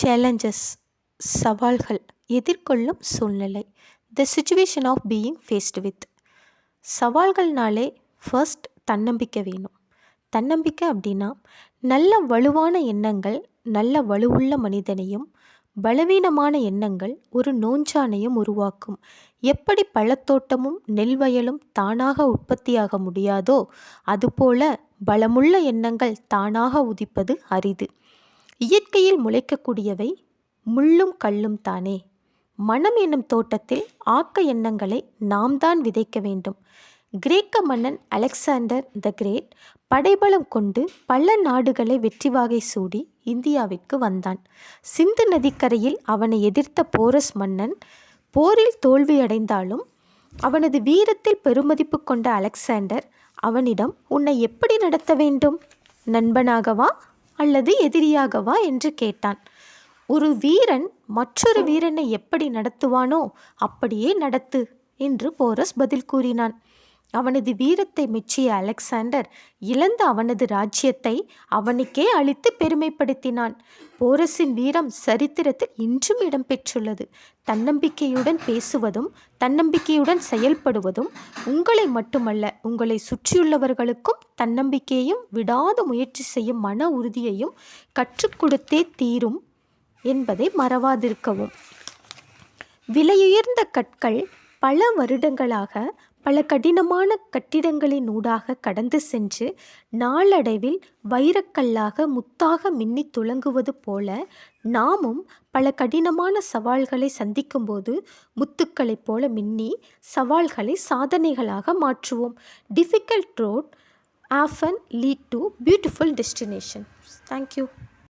Challenges சவால்கள் எதிர்கொள்ளும் சூழ்நிலை the situation of being faced with. சவால்கள்னாலே ஃபர்ஸ்ட் தன்னம்பிக்கை வேணும். தன்னம்பிக்கை அப்படின்னா நல்ல வலுவான எண்ணங்கள் நல்ல வலுவுள்ள மனிதனையும், பலவீனமான எண்ணங்கள் ஒரு நோஞ்சானையும் உருவாக்கும். எப்படி பழத்தோட்டமும் நெல் வயலும் தானாக உற்பத்தியாக முடியாதோ அதுபோல பலமுள்ள எண்ணங்கள் தானாக உதிப்பது அரிது. இயற்கையில் முளைக்கக்கூடியவை முள்ளும் கல்லும் தானே. மனம் என்னும் தோட்டத்தில் ஆக்க எண்ணங்களை நாம் தான் விதைக்க வேண்டும். கிரேக்க மன்னன் அலெக்சாண்டர் த கிரேட் படைபலம் கொண்டு பல நாடுகளை வெற்றி வாகை சூடி இந்தியாவிற்கு வந்தான். சிந்து நதிக்கரையில் அவனை எதிர்த்த போரஸ் மன்னன் போரில் தோல்வியடைந்தாலும் அவனது வீரத்தில் பெருமதிப்பு கொண்ட அலெக்சாண்டர் அவனிடம் உன்னை எப்படி நடத்த வேண்டும், நண்பனாகவா அல்லது எதிரியாகவா என்று கேட்டான். ஒரு வீரன் மற்றொரு வீரனை எப்படி நடத்துவானோ அப்படியே நடத்து என்று போரஸ் பதில் கூறினான். அவனது வீரத்தை மெச்சிய அலெக்சாண்டர் இழந்த அவனது ராஜ்யத்தை அவனுக்கே அளித்து பெருமைப்படுத்தினான். போரஸின் வீரம் சரித்திரத்தில் இன்றும் இடம்பெற்றுள்ளது. தன்னம்பிக்கையுடன் பேசுவதும் தன்னம்பிக்கையுடன் செயல்படுவதும் உங்களை மட்டுமல்ல, உங்களை சுற்றியுள்ளவர்களுக்கும் தன்னம்பிக்கையையும் விடாத முயற்சி செய்யும் மன உறுதியையும் கற்றுக் கொடுத்தே தீரும் என்பதை மறவாதிருக்கவும். விலையுயர்ந்த கற்கள் பல வருடங்களாக பல கடினமான கட்டிடங்களின் ஊடாக கடந்து சென்று நாளடைவில் வைரக்கல்லாக முத்தாக மின்னி துலங்குவது போல நாமும் பல கடினமான சவால்களை சந்திக்கும்போது முத்துக்களைப் போல மின்னி சவால்களை சாதனைகளாக மாற்றுவோம். Difficult road often lead to beautiful destination. Thank you.